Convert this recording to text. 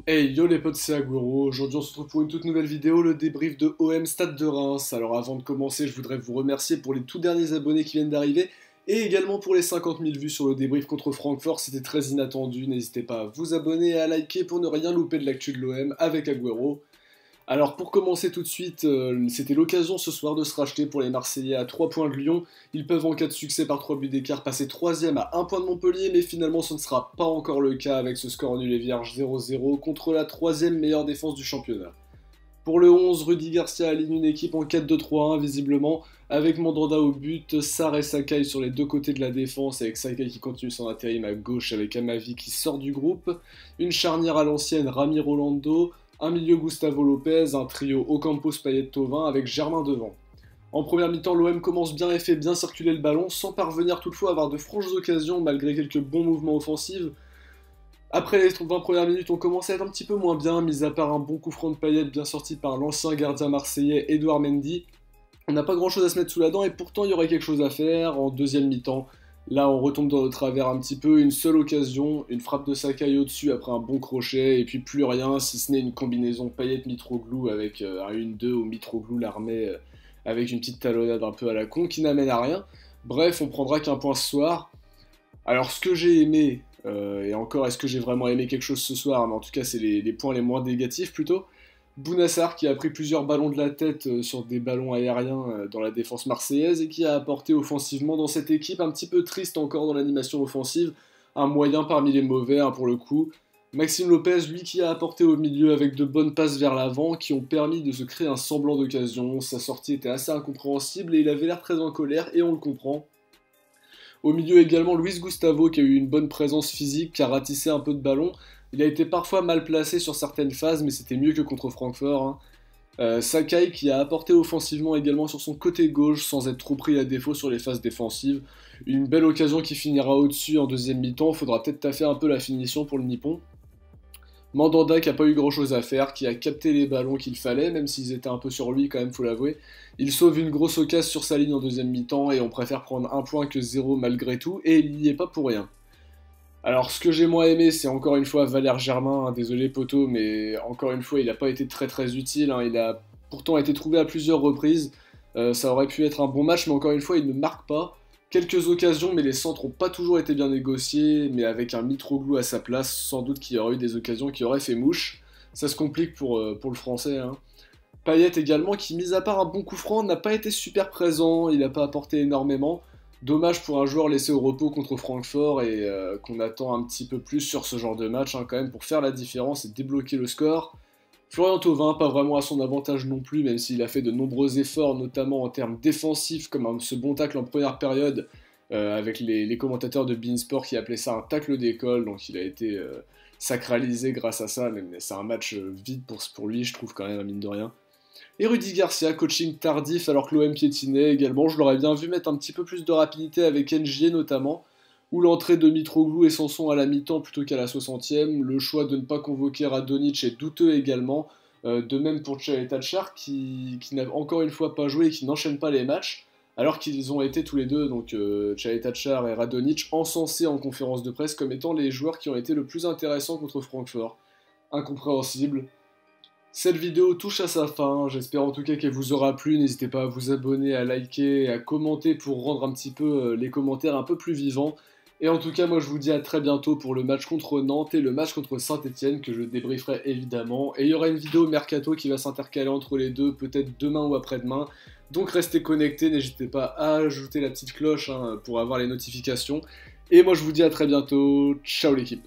Hey yo les potes, c'est Agüero. Aujourd'hui on se retrouve pour une toute nouvelle vidéo, le débrief de OM Stade de Reims. Alors avant de commencer, je voudrais vous remercier pour les tout derniers abonnés qui viennent d'arriver et également pour les 50 000 vues sur le débrief contre Francfort, c'était très inattendu. N'hésitez pas à vous abonner et à liker pour ne rien louper de l'actu de l'OM avec Agüero. Alors pour commencer tout de suite, c'était l'occasion ce soir de se racheter pour les Marseillais à 3 points de Lyon. Ils peuvent en cas de succès par 3 buts d'écart passer 3ème à 1 point de Montpellier, mais finalement ce ne sera pas encore le cas avec ce score nul et vierge 0-0 contre la 3ème meilleure défense du championnat. Pour le 11, Rudy Garcia aligne une équipe en 4-2-3-1 visiblement, avec Mandanda au but, Sarr et Sakai sur les deux côtés de la défense, avec Sakai qui continue son intérim à gauche avec Amavi qui sort du groupe, une charnière à l'ancienne Rami Rolando, un milieu Gustavo Lopez, un trio Ocampos Payet Thauvin avec Germain devant. En première mi-temps, l'OM commence bien et fait bien circuler le ballon, sans parvenir toutefois à avoir de franches occasions malgré quelques bons mouvements offensifs. Après les 20 premières minutes, on commence à être un petit peu moins bien, mis à part un bon coup franc de Payet bien sorti par l'ancien gardien marseillais Edouard Mendy. On n'a pas grand chose à se mettre sous la dent et pourtant il y aurait quelque chose à faire en deuxième mi-temps. Là, on retombe dans le travers un petit peu, une seule occasion, une frappe de Sakai au-dessus après un bon crochet, et puis plus rien, si ce n'est une combinaison Payet-Mitroglou avec un 1-2 où Mitroglou l'armée avec une petite talonnade un peu à la con qui n'amène à rien. Bref, on prendra qu'un point ce soir. Alors, ce que j'ai aimé, et encore, est-ce que j'ai vraiment aimé quelque chose ce soir, mais en tout cas, c'est les points les moins négatifs plutôt. Bounassar qui a pris plusieurs ballons de la tête sur des ballons aériens dans la défense marseillaise et qui a apporté offensivement dans cette équipe un petit peu triste encore dans l'animation offensive, un moyen parmi les mauvais pour le coup. Maxime Lopez, lui qui a apporté au milieu avec de bonnes passes vers l'avant qui ont permis de se créer un semblant d'occasion, sa sortie était assez incompréhensible et il avait l'air très en colère et on le comprend. Au milieu également Luis Gustavo qui a eu une bonne présence physique, qui a ratissé un peu de ballon. Il a été parfois mal placé sur certaines phases, mais c'était mieux que contre Francfort. Sakai qui a apporté offensivement également sur son côté gauche sans être trop pris à défaut sur les phases défensives. Une belle occasion qui finira au-dessus en deuxième mi-temps, faudra peut-être taffer un peu la finition pour le Nippon. Mandanda qui a pas eu grand chose à faire, qui a capté les ballons qu'il fallait, même s'ils étaient un peu sur lui quand même, faut l'avouer. Il sauve une grosse occasion sur sa ligne en deuxième mi-temps et on préfère prendre un point que zéro malgré tout, et il n'y est pas pour rien. Alors, ce que j'ai moins aimé, c'est encore une fois Valère Germain, désolé poto, mais encore une fois, il n'a pas été très utile, il a pourtant été trouvé à plusieurs reprises, ça aurait pu être un bon match, mais encore une fois, il ne marque pas. Quelques occasions, mais les centres n'ont pas toujours été bien négociés, mais avec un Mitroglou à sa place, sans doute qu'il y aurait eu des occasions qui auraient fait mouche. Ça se complique pour le français. Payet également, qui mis à part un bon coup franc, n'a pas été super présent, il n'a pas apporté énormément. Dommage pour un joueur laissé au repos contre Francfort et qu'on attend un petit peu plus sur ce genre de match quand même pour faire la différence et débloquer le score. Florian Thauvin, pas vraiment à son avantage non plus, même s'il a fait de nombreux efforts, notamment en termes défensifs, comme ce bon tacle en première période, avec les commentateurs de Beansport qui appelaient ça un tacle d'école, donc il a été sacralisé grâce à ça, mais c'est un match vide pour lui, je trouve quand même, mine de rien. Et Rudy Garcia, coaching tardif alors que l'OM piétinait également, je l'aurais bien vu mettre un petit peu plus de rapidité avec NJ notamment, ou l'entrée de Mitroglou et Sanson à la mi-temps plutôt qu'à la 60e, le choix de ne pas convoquer Radonjic est douteux également, de même pour Tchalitachar qui n'a encore une fois pas joué et qui n'enchaîne pas les matchs, alors qu'ils ont été tous les deux, donc Tchalitachar et Radonjic, encensés en conférence de presse comme étant les joueurs qui ont été le plus intéressants contre Francfort. Incompréhensible. Cette vidéo touche à sa fin, j'espère en tout cas qu'elle vous aura plu, n'hésitez pas à vous abonner, à liker, à commenter pour rendre un petit peu les commentaires un peu plus vivants. Et en tout cas, moi je vous dis à très bientôt pour le match contre Nantes et le match contre Saint-Etienne que je débrieferai évidemment. Et il y aura une vidéo mercato qui va s'intercaler entre les deux, peut-être demain ou après-demain. Donc restez connectés, n'hésitez pas à ajouter la petite cloche pour avoir les notifications. Et moi je vous dis à très bientôt, ciao l'équipe.